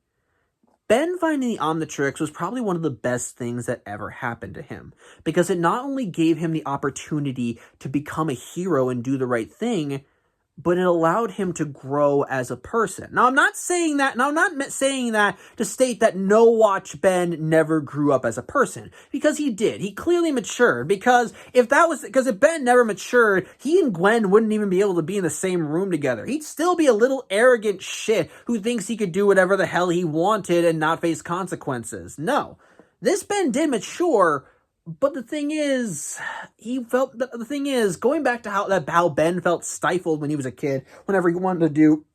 Ben finding the Omnitrix was probably one of the best things that ever happened to him, because it not only gave him the opportunity to become a hero and do the right thing, but it allowed him to grow as a person. Now, I'm not saying that to state that No Watch Ben never grew up as a person, because he did. He clearly matured, because if Ben never matured, he and Gwen wouldn't even be able to be in the same room together. He'd still be a little arrogant shit who thinks he could do whatever the hell he wanted and not face consequences. No. This Ben did mature. But the thing is, going back to how Ben felt stifled when he was a kid, whenever he wanted to do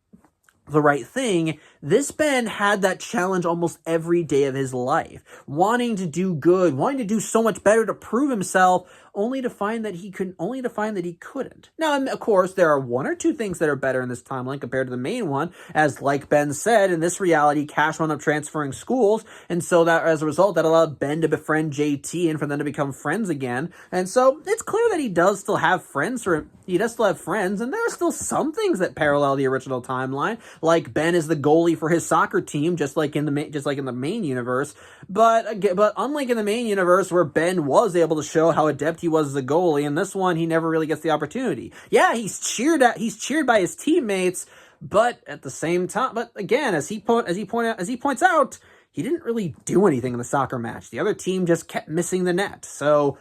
the right thing, this Ben had that challenge almost every day of his life, wanting to do good, wanting to do so much better to prove himself, only to find that he couldn't. Now, of course, there are one or two things that are better in this timeline compared to the main one, as like Ben said, in this reality, Cash wound up transferring schools, and so that as a result, that allowed Ben to befriend JT and for them to become friends again. And so it's clear that he does still have friends, and there are still some things that parallel the original timeline, like Ben is the goalie for his soccer team, just like in the main universe. But unlike in the main universe, where Ben was able to show how adept he was as a goalie, in this one he never really gets the opportunity. Yeah, he's cheered by his teammates, but at the same time, but again, as he points out, he didn't really do anything in the soccer match. The other team just kept missing the net. So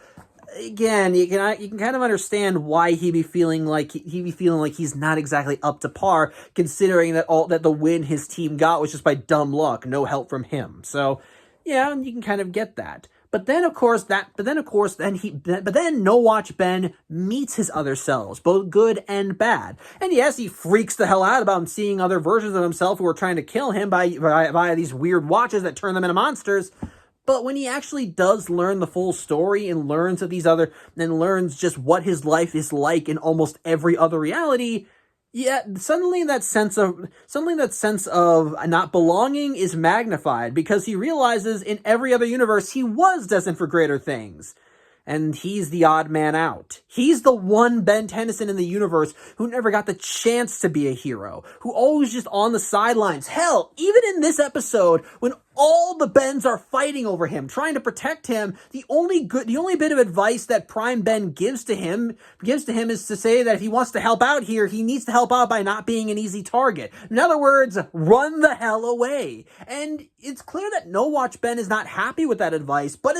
again, you can kind of understand why he'd be feeling like he's not exactly up to par, considering that the win his team got was just by dumb luck, no help from him. So yeah, you can kind of get that. But then, of course, No Watch Ben meets his other selves, both good and bad. And yes, he freaks the hell out about seeing other versions of himself who are trying to kill him by these weird watches that turn them into monsters. But when he actually does learn the full story and learns just what his life is like in almost every other reality, yeah, suddenly that sense of not belonging is magnified, because he realizes in every other universe he was destined for greater things. And he's the odd man out. He's the one Ben Tennyson in the universe who never got the chance to be a hero, who always just on the sidelines. Hell, even in this episode, when all the Bens are fighting over him, trying to protect him, the only bit of advice that Prime Ben gives to him is to say that if he wants to help out here, he needs to help out by not being an easy target. In other words, run the hell away. And it's clear that No Watch Ben is not happy with that advice, but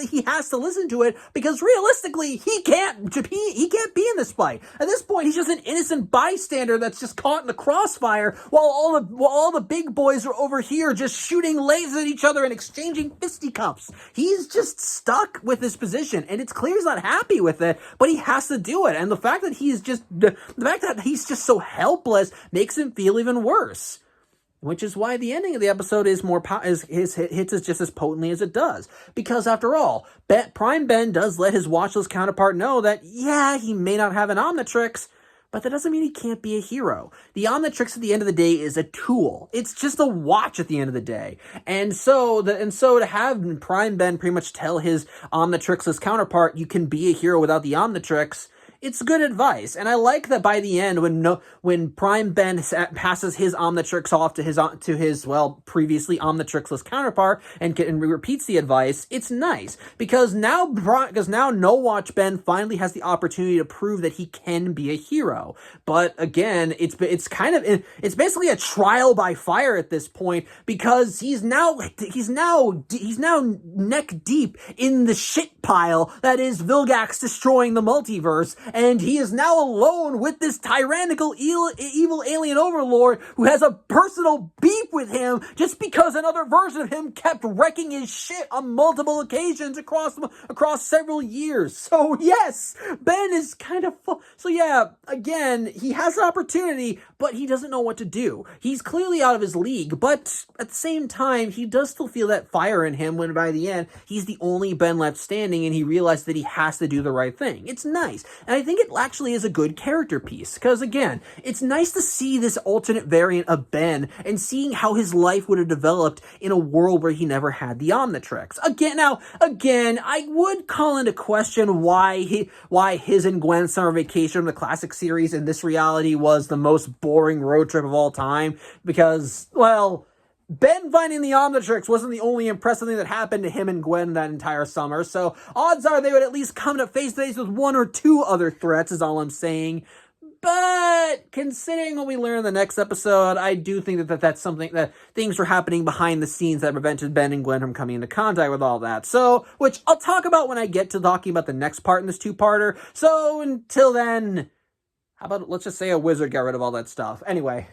he has to listen to it, because realistically, he can't be in this fight. At this point, he's just an innocent bystander that's just caught in the crossfire, while all the big boys are over here just shooting lasers at each other and exchanging fisticuffs. He's just stuck with this position, and it's clear he's not happy with it, but he has to do it. And the fact that he's just so helpless makes him feel even worse. Which is why the ending of the episode hits us just as potently as it does. Because after all, Prime Ben does let his watchless counterpart know that, yeah, he may not have an Omnitrix, but that doesn't mean he can't be a hero. The Omnitrix at the end of the day is a tool. It's just a watch at the end of the day. And so to have Prime Ben pretty much tell his Omnitrixless counterpart, you can be a hero without the Omnitrix, it's good advice. And I like that by the end, when Prime Ben passes his Omnitrix off to his previously Omnitrixless counterpart and repeats the advice, it's nice, because now No Watch Ben finally has the opportunity to prove that he can be a hero. But again, it's basically a trial by fire at this point, because he's now neck deep in the shit pile that is Vilgax destroying the multiverse. And he is now alone with this tyrannical evil alien overlord who has a personal beef with him just because another version of him kept wrecking his shit on multiple occasions across several years. So yes, Ben is kind of so yeah, again, he has an opportunity, but he doesn't know what to do. He's clearly out of his league, but at the same time, he does still feel that fire in him when by the end, he's the only Ben left standing and he realized that he has to do the right thing. It's nice. And I think it actually is a good character piece, because again, it's nice to see this alternate variant of Ben and seeing how his life would have developed in a world where he never had the Omnitrix. Again, I would call into question why his and Gwen's summer vacation from the classic series in this reality was the most boring road trip of all time, because, well, Ben finding the Omnitrix wasn't the only impressive thing that happened to him and Gwen that entire summer, so odds are they would at least come to face-to-face with one or two other threats, is all I'm saying. But considering what we learn in the next episode, I do think that's something that things were happening behind the scenes that prevented Ben and Gwen from coming into contact with all that. So, which I'll talk about when I get to talking about the next part in this two-parter. So until then, how about let's just say a wizard got rid of all that stuff. Anyway.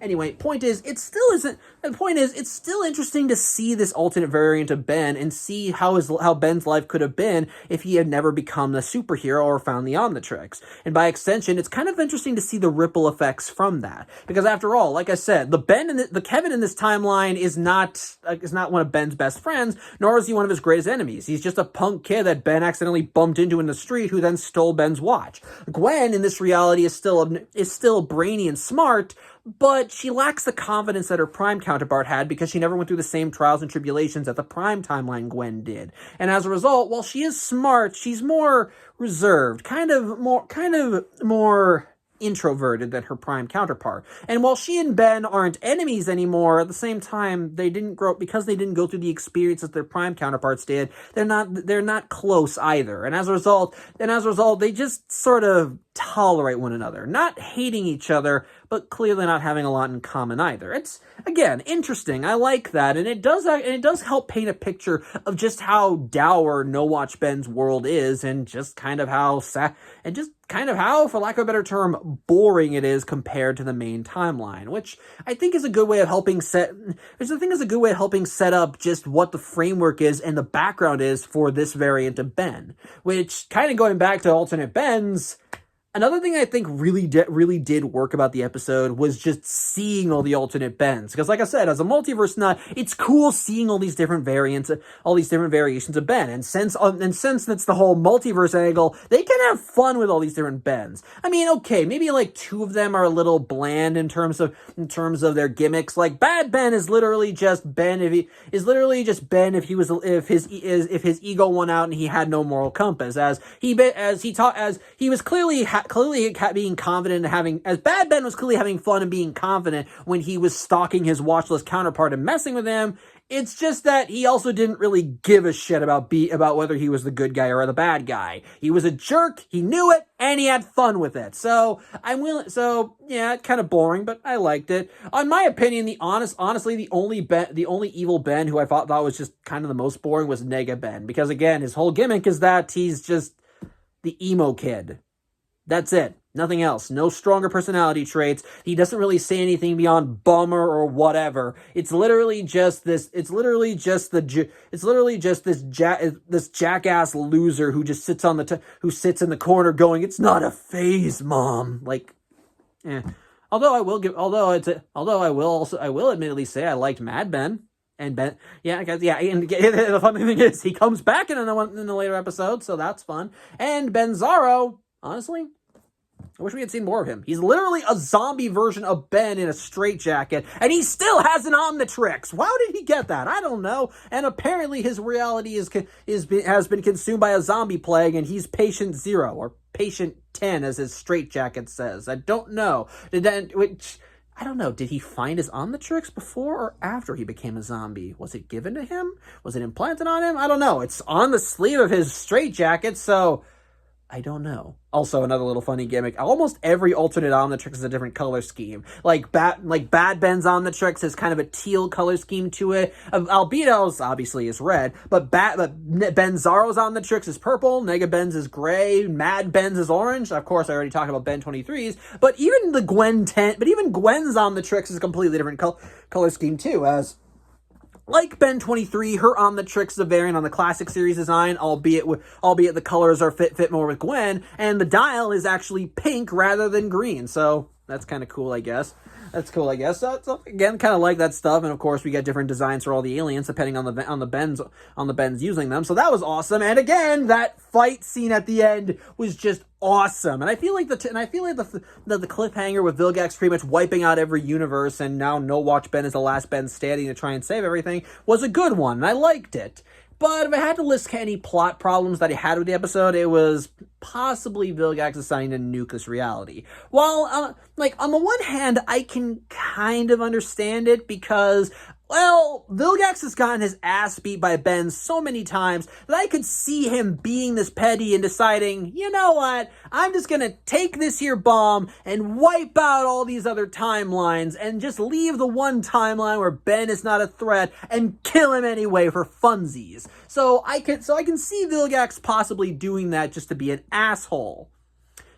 Anyway, point is, it still isn't. The point is, it's still interesting to see this alternate variant of Ben and see how Ben's life could have been if he had never become a superhero or found the Omnitrix. And by extension, it's kind of interesting to see the ripple effects from that. Because after all, like I said, the Kevin in this timeline is not one of Ben's best friends, nor is he one of his greatest enemies. He's just a punk kid that Ben accidentally bumped into in the street who then stole Ben's watch. Gwen in this reality is still brainy and smart, but she lacks the confidence that her Prime counterpart had because she never went through the same trials and tribulations that the Prime timeline Gwen did. And as a result, while she is smart, she's more reserved, kind of more introverted than her Prime counterpart. And while she and Ben aren't enemies anymore, at the same time, they didn't go through the experiences their Prime counterparts did. They're not close either. And as a result, they just sort of tolerate one another, not hating each other, but clearly not having a lot in common either. It's, again, interesting. I like that, and it does help paint a picture of just how dour No Watch Ben's world is, and just kind of how for lack of a better term, boring it is compared to the main timeline, which I think is a good way of helping set up just what the framework is and the background is for this variant of Ben, which, kind of going back to alternate Ben's, another thing I think really did work about the episode was just seeing all the alternate Bens. Because like I said, as a multiverse nut, it's cool seeing all these different variations of Ben. And since that's the whole multiverse angle, they can have fun with all these different Bens. I mean, okay, maybe like two of them are a little bland in terms of their gimmicks. Like Bad Ben is literally just Ben if his ego won out and he had no moral compass, as he was clearly being confident and as Bad Ben was clearly having fun and being confident when he was stalking his watchless counterpart and messing with him. It's just that he also didn't really give a shit about whether he was the good guy or the bad guy. He was a jerk, he knew it, and he had fun with it. So yeah, kind of boring, but I liked it. In my opinion, honestly, the only evil Ben who I thought was just kind of the most boring was Nega Ben, because again, his whole gimmick is that he's just the emo kid. That's it. Nothing else. No stronger personality traits. He doesn't really say anything beyond bummer or whatever. It's literally just this jackass loser who just sits in the corner going, "It's not a phase, Mom." Like, Although I will admittedly say I liked Mad Ben. And Ben, and the funny thing is, he comes back in the later episode, so that's fun. And Benzaro, honestly, I wish we had seen more of him. He's literally a zombie version of Ben in a straitjacket, and he still has an Omnitrix. How did he get that? I don't know. And apparently his reality has been consumed by a zombie plague, and he's patient 0, or patient 10, as his straitjacket says. I don't know. I don't know. Did he find his Omnitrix before or after he became a zombie? Was it given to him? Was it implanted on him? I don't know. It's on the sleeve of his straitjacket, so I don't know. Also, another little funny gimmick. Almost every alternate Omnitrix is a different color scheme. Like Bad Ben's Omnitrix has kind of a teal color scheme to it. Albedo's obviously is red, but Benzaro's Omnitrix is purple. Nega Ben's is gray. Mad Ben's is orange. Of course, I already talked about Ben 23's. But even Gwen's Omnitrix is a completely different color scheme too, as like Ben 23, her Omnitrix is a variant on the classic series design, albeit the colors are fit more with Gwen, and the dial is actually pink rather than green. So that's kind of cool, I guess. So again, kind of like that stuff, and of course we get different designs for all the aliens depending on the Bens using them. So that was awesome. And again, that fight scene at the end was just awesome. And I feel like the cliffhanger with Vilgax pretty much wiping out every universe, and now No Watch Ben is the last Ben standing to try and save everything, was a good one, and I liked it. But if I had to list any plot problems that I had with the episode, it was possibly Vilgax deciding to nuke this reality. While, on the one hand, I can kind of understand it because, well, Vilgax has gotten his ass beat by Ben so many times that I could see him being this petty and deciding, you know what, I'm just gonna take this here bomb and wipe out all these other timelines and just leave the one timeline where Ben is not a threat and kill him anyway for funsies. So I can see Vilgax possibly doing that just to be an asshole.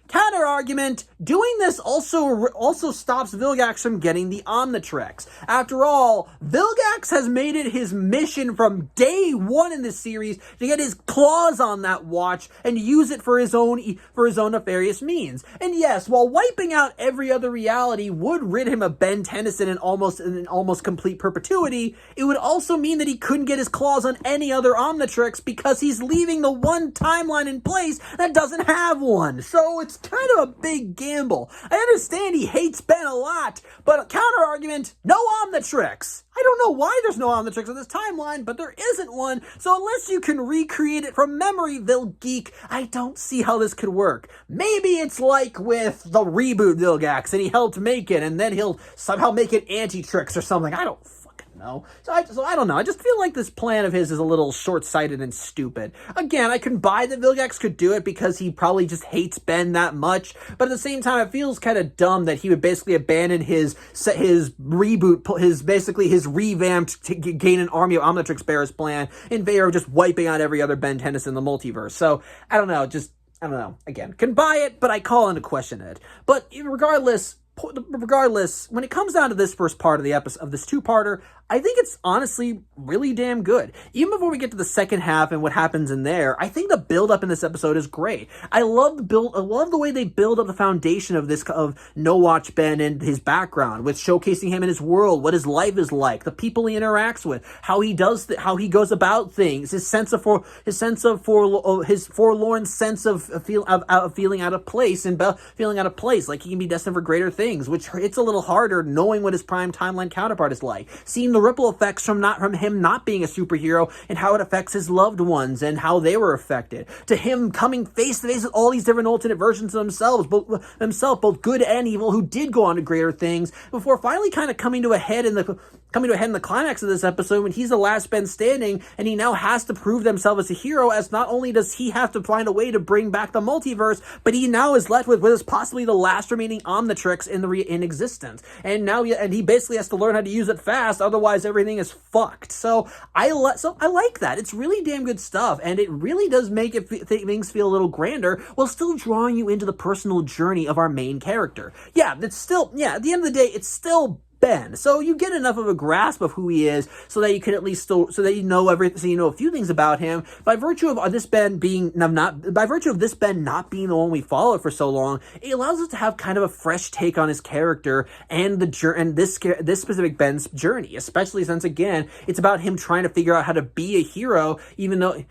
Counter argument, doing this also stops Vilgax from getting the Omnitrix. After all, Vilgax has made it his mission from day one in this series to get his claws on that watch and use it for his own nefarious means. And yes, while wiping out every other reality would rid him of Ben Tennyson in almost complete perpetuity, it would also mean that he couldn't get his claws on any other Omnitrix because he's leaving the one timeline in place that doesn't have one. So it's kind of a big gamble. I understand he hates Ben a lot, but counter argument, no Omnitrix. I don't know why there's no Omnitrix on this timeline, but there isn't one, so unless you can recreate it from memory, Vilgeek, I don't see how this could work. Maybe it's like with the reboot Vilgax, and he helped make it, and then he'll somehow make it Anti-Trix or something. I don't know. So I don't know. I just feel like this plan of his is a little short-sighted and stupid. Again, I can buy that Vilgax could do it because he probably just hates Ben that much, but at the same time, it feels kind of dumb that he would basically abandon his reboot, his revamped to gain an army of Omnitrix bearers plan in favor of just wiping out every other Ben Tennyson in the multiverse. So, I don't know. Again, can buy it, but I call into question it. But regardless, when it comes down to this first part of the episode, of this two-parter, I think it's honestly really damn good. Even before we get to the second half and what happens in there, I think the build-up in this episode is great. I love the way they build up the foundation of No Watch Ben and his background, with showcasing him in his world, what his life is like, the people he interacts with, how he goes about things, his forlorn sense of feeling out of place, like he can be destined for greater things, which it's a little harder knowing what his prime timeline counterpart is like, seeing the ripple effects from him not being a superhero and how it affects his loved ones and how they were affected, to him coming face to face with all these different alternate versions of both good and evil, who did go on to greater things before finally kind of coming to a head in the climax of this episode when he's the last Ben standing and he now has to prove himself as a hero, as not only does he have to find a way to bring back the multiverse, but he now is left with what is possibly the last remaining Omnitrix in existence. And he basically has to learn how to use it fast, otherwise everything is fucked. So I like that. It's really damn good stuff, and it really does make things feel a little grander while still drawing you into the personal journey of our main character. At the end of the day, it's still Ben. So you get enough of a grasp of who he is so that you can at least so that you know everything, so you know a few things about him. By virtue of this Ben not being the one we followed for so long, it allows us to have kind of a fresh take on his character and this specific Ben's journey, especially since again it's about him trying to figure out how to be a hero, even though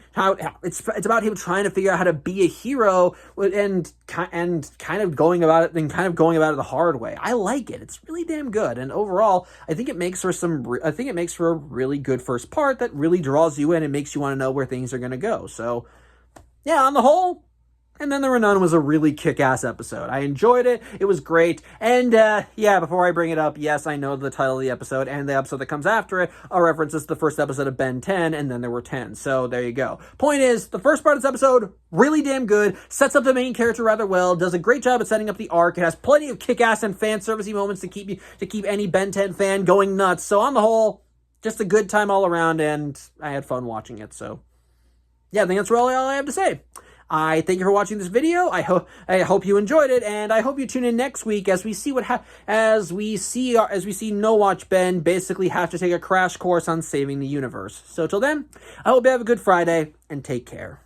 it's about him trying to figure out how to be a hero and kind of going about it the hard way. I like it. It's really damn good. And overall, I think it makes for a really good first part that really draws you in and makes you want to know where things are going to go. So, yeah, on the whole, And Then There Were None was a really kick-ass episode. I enjoyed it. It was great. And, before I bring it up, yes, I know the title of the episode and the episode that comes after it are references to the first episode of Ben 10, and then there were 10. So there you go. Point is, the first part of this episode, really damn good, sets up the main character rather well, does a great job at setting up the arc. It has plenty of kick-ass and fan-servicey moments to keep any Ben 10 fan going nuts. So on the whole, just a good time all around, and I had fun watching it. So, yeah, I think that's really all I have to say. I thank you for watching this video. I hope you enjoyed it, and I hope you tune in next week as we see No Watch Ben basically have to take a crash course on saving the universe. So till then, I hope you have a good Friday and take care.